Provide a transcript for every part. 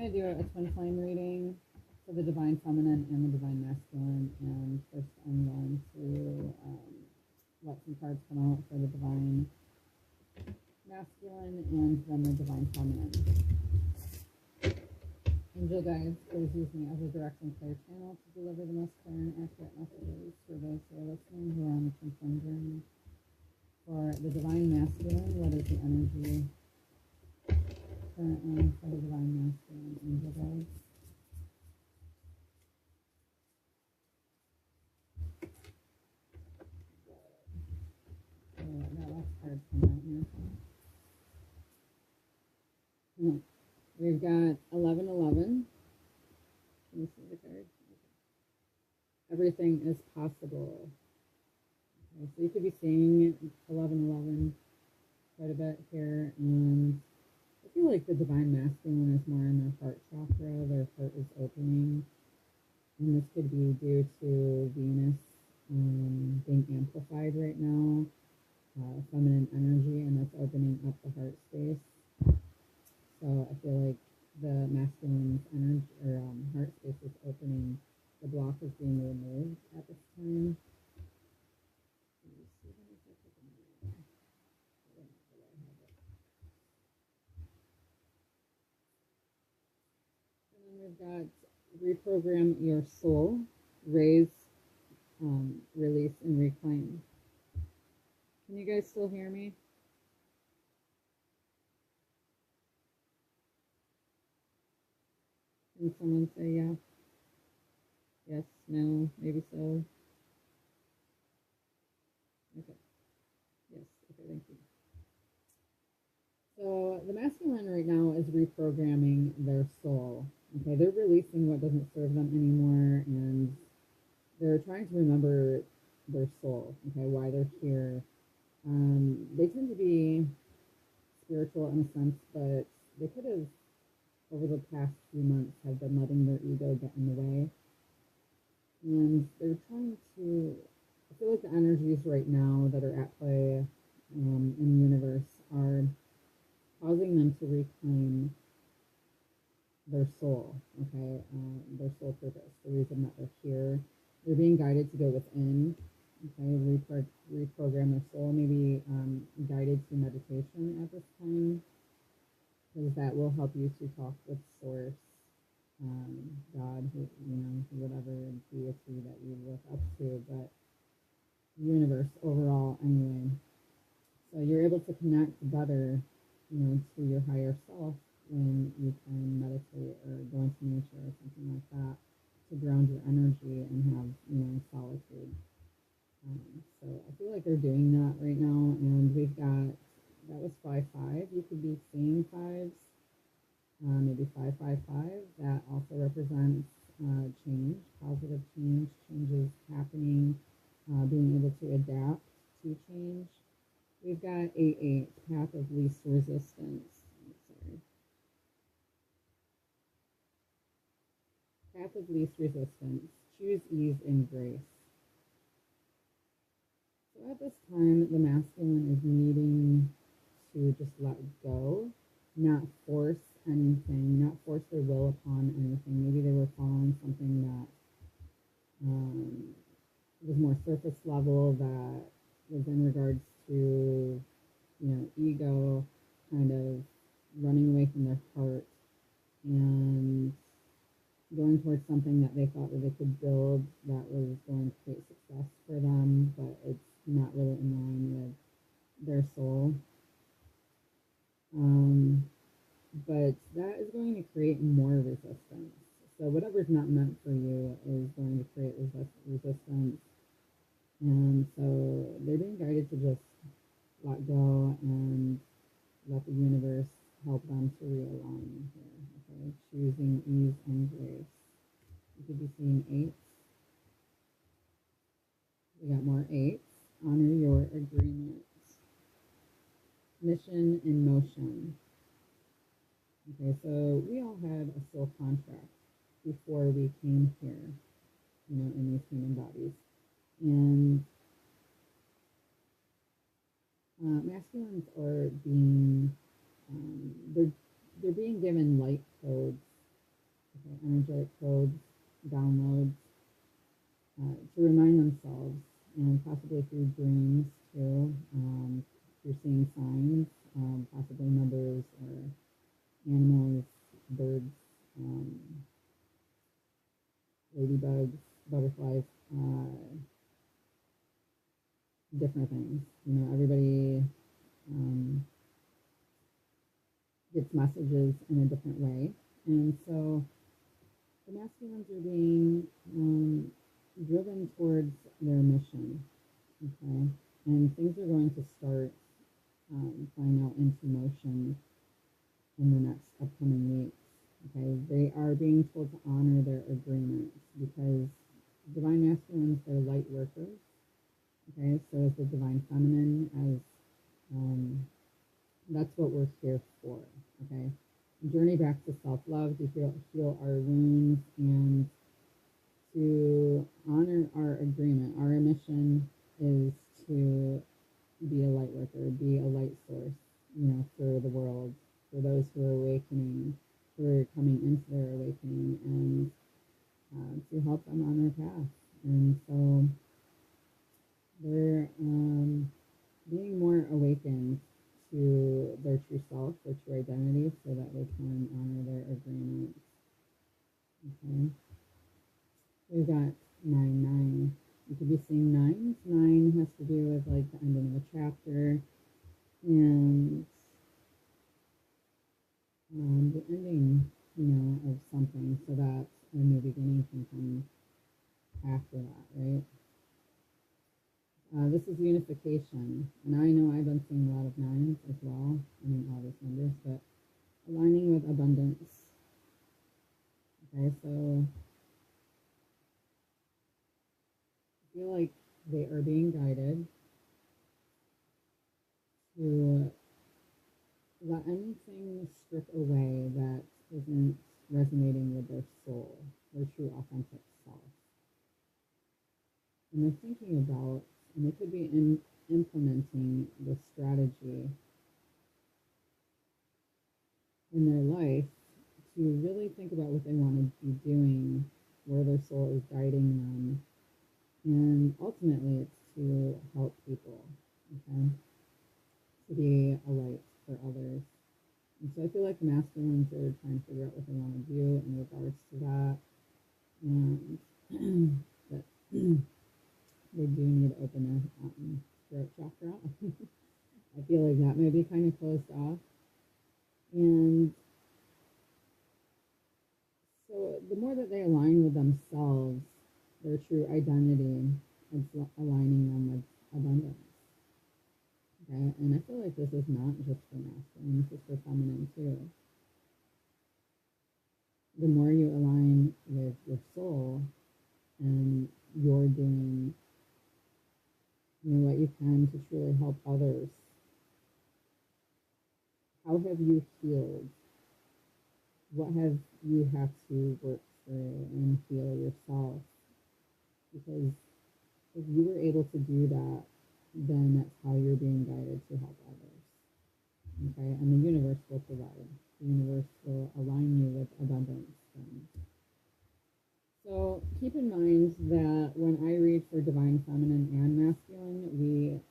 going to do a twin flame reading for the divine feminine and the divine masculine. And first, I'm going to let some cards come out for the divine masculine and then the divine feminine. Angel guides, please use me as a direct and clear channel to deliver the most clear and accurate messages for those who are listening who are on the twin flame journey. For the divine masculine, what is the energy currently for the divine masculine angel guides? That last card's coming out here. We've got 1111. Can you see the card? Everything is possible. Okay, so you could be seeing 1111 quite a bit here, and I feel like the divine masculine is more in their heart chakra. Their heart is opening, and this could be due to Venus being amplified right now, feminine energy, and that's opening up the heart space. So I feel like the masculine's energy or heart space is opening. The block is being removed at this time. And then we've got reprogram your soul, raise, release, and reclaim. Can you guys still hear me? Can someone say yeah? Yes, no, maybe so. Okay. Yes, okay, thank you. So the masculine right now is reprogramming their soul. Okay, they're releasing what doesn't serve them anymore, and they're trying to remember their soul, okay, why they're here. They tend to be spiritual in a sense, but they could have, over the past few months, have been letting their ego get in the way. And they're trying to, I feel like the energies right now that are at play in the universe are causing them to reclaim their soul, okay, their soul purpose, the reason that they're here. They're being guided to go within, okay, reprogram their soul, maybe guided to meditation at this time, because that will help you to talk with Source, God, whatever deity that you look up to, but universe overall anyway. So you're able to connect better, to your higher self when you can meditate or go into nature or something like that to ground your energy and have, solitude. So I feel like they're doing that right now, and we've got, that was 5-5. You could be seeing fives, maybe 5-5-5. That also represents change, positive change, changes happening, being able to adapt to change. We've got 8-8, path of least resistance. Sorry. Path of least resistance. Choose ease and grace. So at this time, the masculine is needing to just let go, not force anything, not force their will upon anything. Maybe they were following something that was more surface level, that was in regards to, ego, kind of running away from their heart and going towards something that they thought that they could build that was going to create success for them, but it's not really in line with their soul. But that is going to create more resistance. So whatever's not meant for you is going to create resistance. And so they're being guided to just let go and let the universe help them to realign here. Okay, choosing ease and grace. You could be seeing 8s. We got more 8s. Honor your agreements. Mission in motion. Okay, so we all had a soul contract before we came here, in these human bodies. And masculines are being, they're being given light codes possibly numbers or animals, birds, um, ladybugs, butterflies, different things. You know, everybody um, gets messages in a different way. And so the masculines are being driven towards their mission, okay? And things are going to start playing out into motion in the next upcoming weeks, okay? They are being told to honor their agreements because divine masculines, they're light workers, okay? So is the divine feminine as that's what we're here for, okay? Journey back to self-love, to heal our wounds, and to honor our agreement. Our mission is to be a light worker, be a light source, you know, for the world, for those who are awakening, who are coming into their awakening, and to help them on their path. And so they're being more awakened to their true self, their true identity, so that they can honor their agreements. Okay. We've got 9-9. You could be seeing nines. 9 has to do with like the ending of a chapter and the ending, you know, of something, so that a new beginning can come after that, right? This is unification, and I know I've been seeing a lot of 9s as well. I mean, all these numbers, but aligning with abundance. Okay, so I feel like they are being guided to let anything strip away that isn't resonating with their soul, their true authentic self. And they're thinking about, and they could be implementing the strategy in their life to really think about what they want to be doing, where their soul is guiding them, and ultimately it's to help people, okay? To be a light for others. And so I feel like the masculines are trying to figure out what they want to do in regards to that, and that they do need to open their throat chakra. I feel like that may be kind of closed off. And so the more that they align with themselves, their true identity, it's aligning them with abundance. Okay? And I feel like this is not just for masculine, this is for feminine too. The more you align with your soul and you're doing, you know, what you can to truly help others, how have you healed? What have you had to work through and heal yourself? Because if you were able to do that, then that's how you're being guided to help others. Okay, and the universe will provide. The universe will align you with abundance. So keep in mind that when I read for divine feminine and masculine,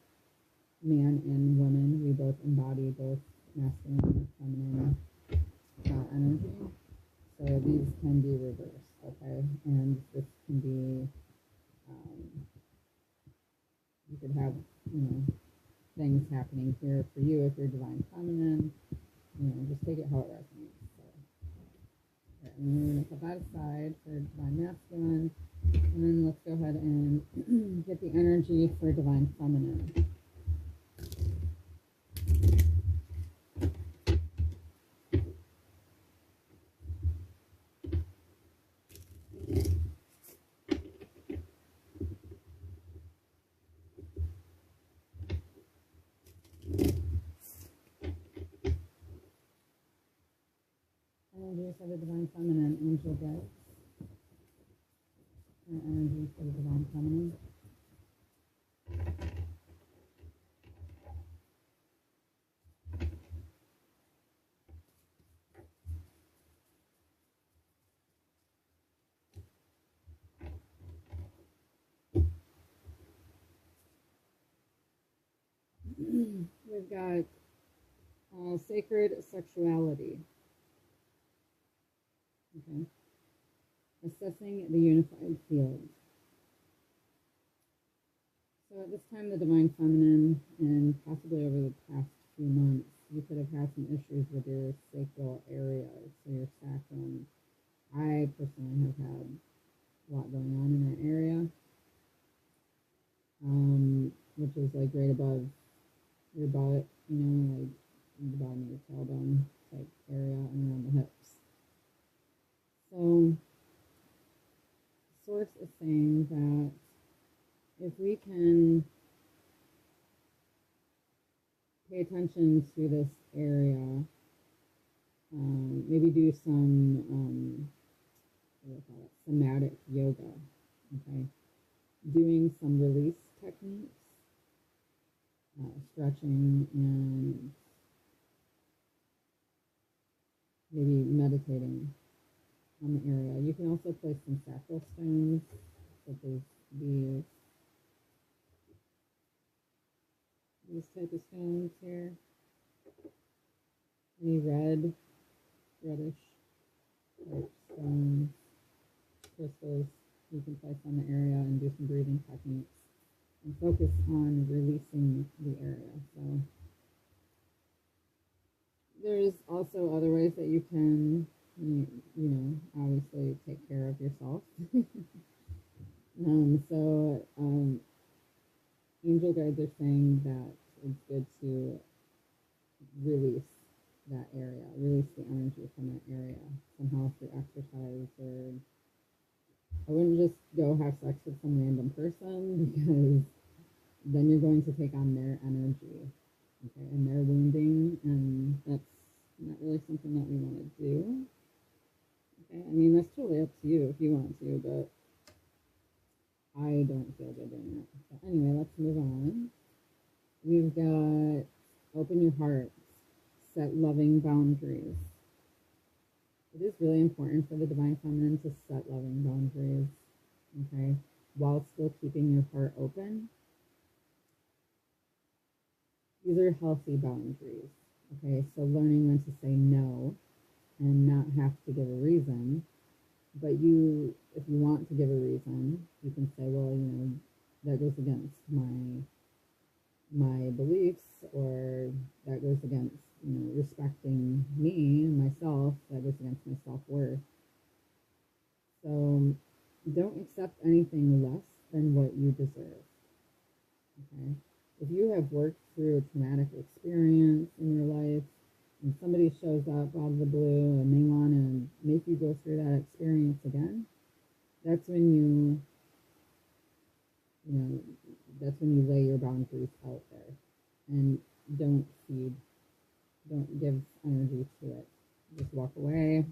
man and woman, we both embody both masculine and feminine energy. So these can be reversed, okay? And this can be, you could have, you know, things happening here for you if you're divine feminine. You know, just take it how it resonates. So, right, and we're going to put that aside for divine masculine. And then let's go ahead and get the energy for divine feminine. Energy for the divine feminine, angel guides. Energy for the divine feminine. We've got Sacred sexuality. Okay. Assessing the unified field. So at this time, the divine feminine, and possibly over the past few months, you could have had some issues with your sacral area, so your sacrum. I personally have had a lot going on in that area, which is like right above your butt, like the bottom of your tailbone type area and around the hips. So, Source is saying that if we can pay attention to this area, maybe do some what do I call it? Somatic yoga, okay? Doing some release techniques, stretching, and maybe meditating on the area. You can also place some sacral stones, such as these type of stones here. Any reddish type stones, crystals you can place on the area and do some breathing techniques and focus on releasing the area. So there's also other ways that you can, obviously take care of yourself. Angel guides are saying that it's good to release that area, release the energy from that area somehow through exercise, or I wouldn't just go have sex with some random person because then you're going to take on their energy, okay, and their wounding, and that's not really something that we want to do. Okay, I mean, that's totally up to you if you want to, but I don't feel good doing that. So anyway, let's move on. We've got open your heart, set loving boundaries. It is really important for the divine feminine to set loving boundaries, okay, while still keeping your heart open. These are healthy boundaries, okay? So learning when to say no and not have to give a reason. But if you want to give a reason, you can say, well, that goes against my beliefs, or that goes against, respecting me and myself, that goes against my self-worth. So don't accept anything less than what you deserve, okay? If you have worked through a traumatic experience in your life and somebody shows up out of the blue and they want to make you go through that experience again, that's when you lay your boundaries out there and don't give energy to it. Just walk away.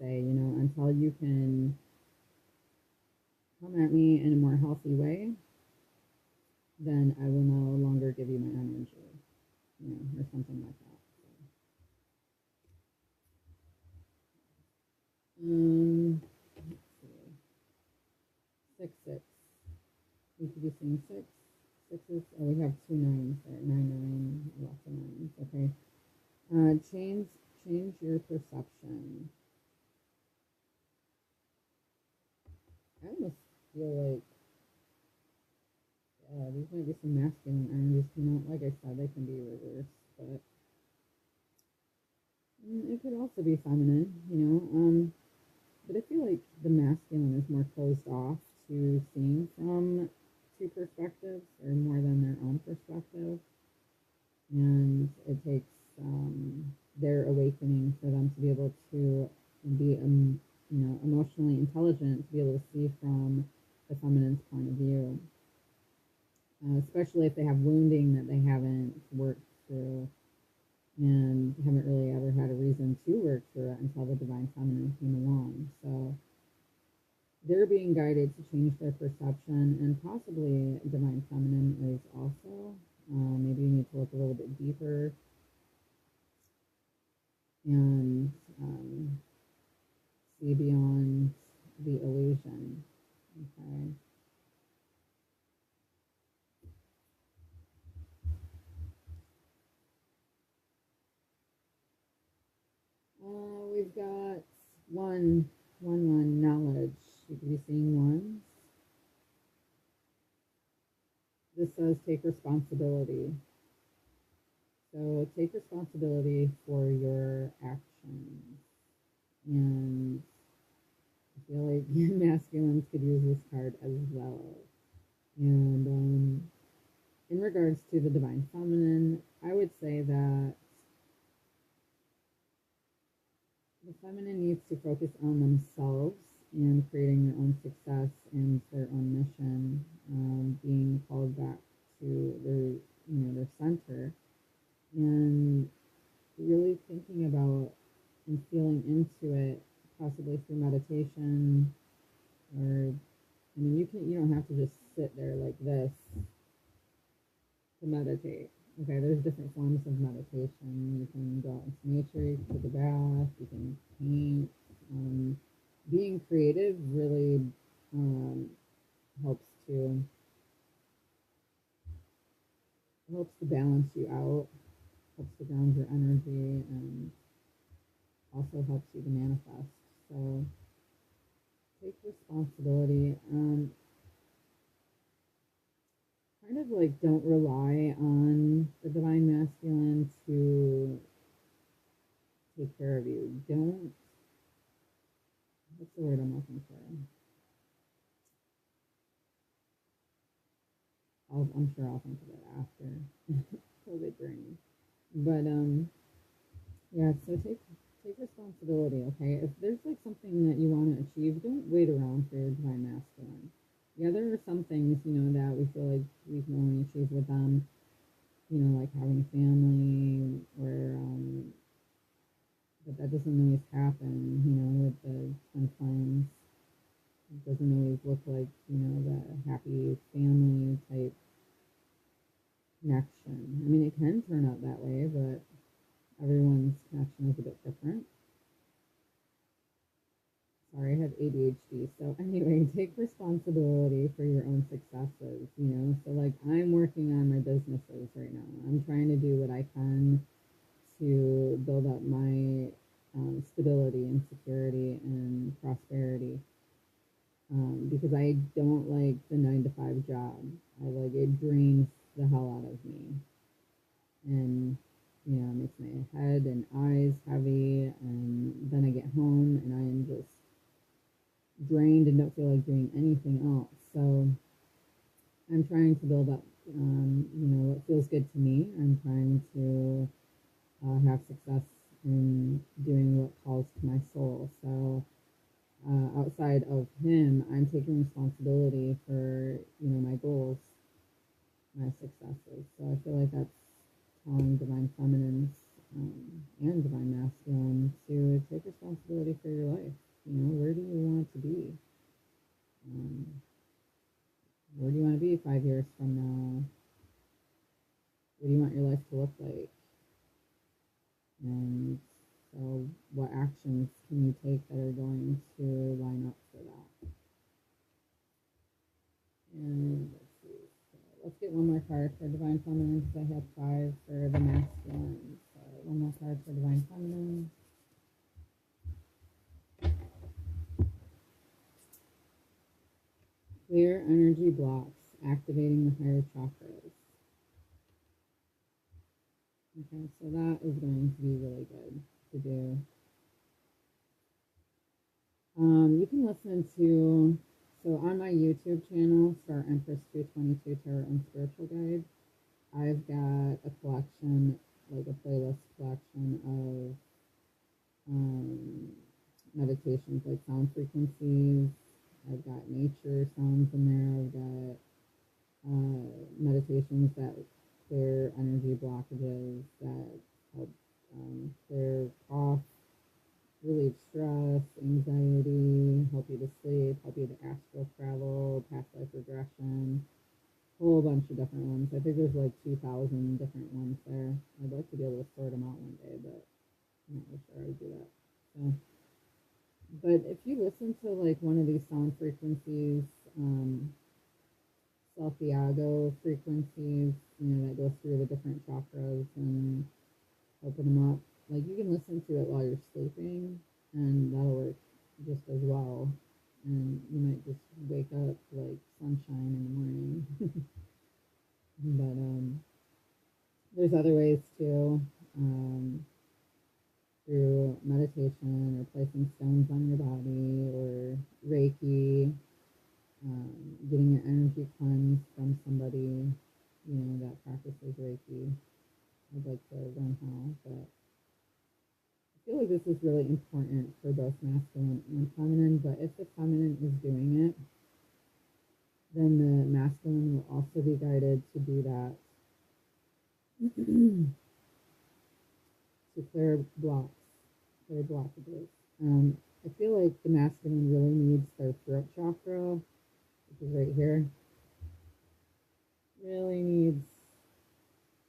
Say, until you can come at me in a more healthy way, then I will no longer give you my energy, or something like that. Let's see. 6 6. We could be seeing sixes. Oh, we have 2 9s there. 9 9. Lots of 9s. Okay. Change your perception. I almost feel like these might be some masculine energies coming out. Like I said, they can be reversed, but it could also be feminine. But I feel like the masculine is more closed off to seeing from two perspectives, or more than their own perspective, and it takes their awakening for them to be able to be emotionally intelligent, to be able to see from the feminine's point of view, especially if they have wounding that they haven't worked through and haven't really ever had a reason to work through it until the divine feminine came along. So they're being guided to change their perception, and possibly divine feminine is also. Maybe you need to look a little bit deeper and see beyond the illusion. Okay. we've got one knowledge. You could be seeing ones. This says take responsibility. So take responsibility for your actions. And I feel like masculines could use this card as well. And in regards to the divine feminine, I would say that the feminine needs to focus on themselves and creating their own success and their own mission, being called back to their center, and really thinking about and feeling into it, possibly through meditation, or you don't have to just sit there like this to meditate. Okay, there's different forms of meditation. You can go out into nature, you can take a bath, you can paint. Being creative really helps to balance you out, helps to ground your energy, and also helps you to manifest. So take responsibility. Kind of like don't rely on the divine masculine to take care of you. Don't, what's the word I'm looking for? I'm sure I'll think of it after COVID brain. But yeah, so take responsibility, okay? If there's like something that you want to achieve, don't wait around for your divine masculine. Yeah, there are some things, that we feel like we can only achieve with them, like having a family, or but that doesn't always happen, with the twin flames. It doesn't always look like, the happy family type connection. I mean, it can turn out that way, but everyone's connection is a bit different. Sorry, I have ADHD. So anyway, take responsibility for your own successes, So like I'm working on my businesses right now. I'm trying to do what I can to build up my stability and security and prosperity. Because I don't like the 9 to 5 job. It drains the hell out of me. And it makes my head and eyes heavy, and then I get home and I am just drained and don't feel like doing anything else. So I'm trying to build up, what feels good to me. I'm trying to have success in doing what calls to my soul. So outside of him, I'm taking responsibility for, my goals, my successes. So I feel like that's telling divine feminines and divine masculine to take responsibility for your life. Where do you want to be? Where do you want to be 5 years from now? What do you want your life to look like? And so what actions can you take that are going to line up for that? And let's see. So let's get one more card for divine feminine, because I have 5 for the masculine. So one more card for divine feminine. Clear energy blocks, activating the higher chakras. Okay, so that is going to be really good to do. You can listen to, so on my YouTube channel, Star Empess 222 Tarot and Spiritual Guide, I've got a collection, like a playlist collection of meditations, like sound frequencies. I've got nature sounds in there. I've got meditations that clear energy blockages, that help clear cough, relieve stress, anxiety, help you to sleep, help you to astral travel, past life regression, a whole bunch of different ones. I think there's like 2,000 different ones there. I'd like to be able to sort them out one day, but I'm not really sure how to do that. So, but if you listen to like one of these sound frequencies, Santiago frequencies, that go through the different chakras and open them up. Like you can listen to it while you're sleeping, and that'll work just as well. And you might just wake up like sunshine in the morning. But there's other ways too, through meditation or placing stones on your body or Reiki, getting your energy cleansed from somebody, that practices Reiki. I'd like to learn how, but I feel like this is really important for both masculine and feminine. But if the feminine is doing it, then the masculine will also be guided to do that to clear blockages. I feel like the masculine really needs their throat chakra, which is right here. Really needs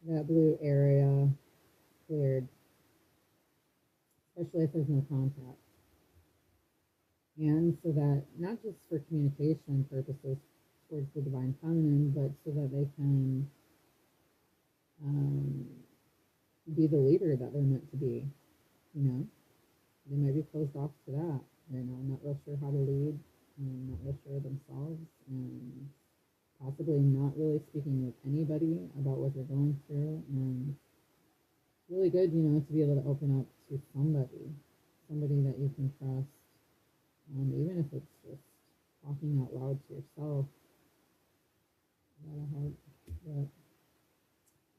that blue area cleared, especially if there's no contact. And so that not just for communication purposes towards the divine feminine, but so that they can um, be the leader that they're meant to be. They might be closed off to that. Not real sure how to lead, and not real sure themselves, and possibly not really speaking with anybody about what they're going through. And it's really good, to be able to open up to somebody that you can trust, even if it's just talking out loud to yourself. That'll help.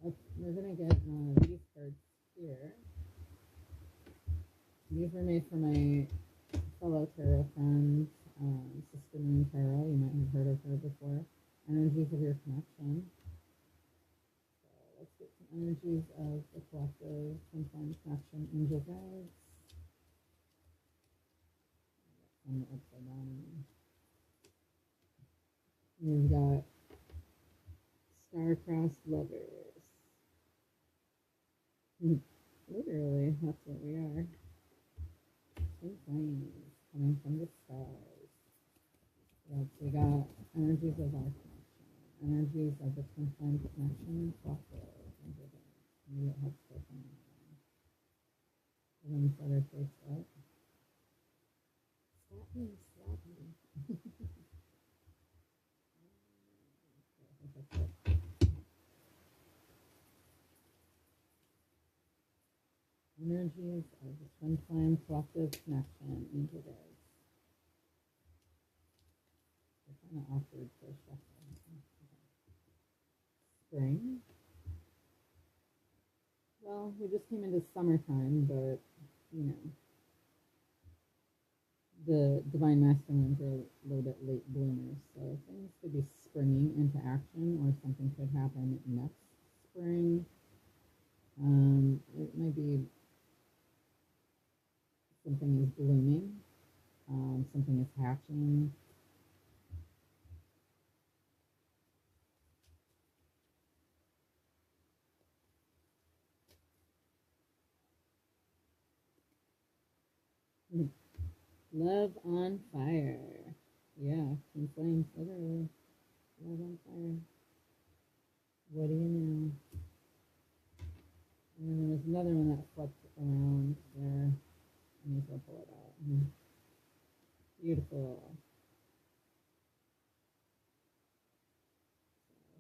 But we're gonna get these cards here. These were made for my fellow tarot friend, Sister Moon Tarot. You might have heard of her before. Energies of your connection. So let's get some energies of the collective twin flame connection angel guides. And upside down. We've got star-crossed lovers. Literally, that's what we are. Twin flames coming from the stars. Yes, we got energies of our connection, energies of the twin flame connection, collective, angel guides. Maybe it helps go from there. The ones that are faced up. Slap me, slap me. Energies of the twin flame collective connection, angel guides. They're kind of awkward to shuffle. Spring. Well, we just came into summertime, but the divine masculines are a little bit late bloomers, so things could be springing into action, or something could happen next spring. It might be something is blooming, something is hatching. Love on fire. Yeah, twin flames, literally. Love on fire. What do you know? And then there was another one that flipped around there. I need to pull it out. Beautiful.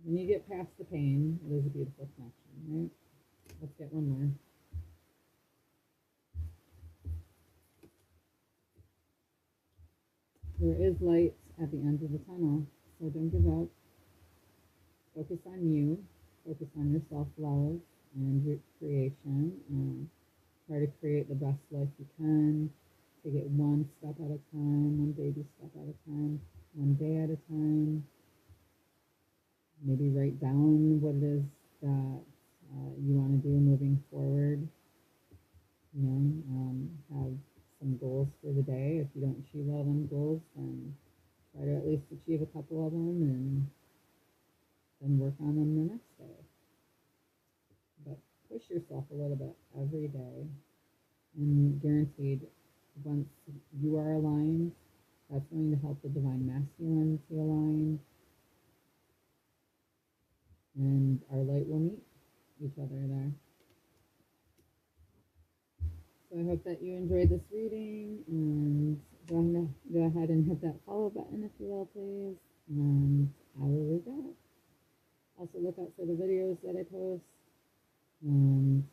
When you get past the pain, it is a beautiful connection, right? Let's get one more. There is light at the end of the tunnel, so don't give up. Focus on you. Focus on your self-love and your creation. And try to create the best life you can. Take it one step at a time, one baby step at a time, one day at a time. Maybe write down what it is that you want to do moving forward. Have some goals for the day. If you don't achieve all them goals, then try to at least achieve a couple of them, and then work on them the next day. But push yourself a little bit every day, and guaranteed, once you are aligned, that's going to help the divine masculine to align, and our light will meet each other there. So So I hope that you enjoyed this reading, and go ahead and hit that follow button if you will, please. And I will read that. Also look out for the videos that I post. And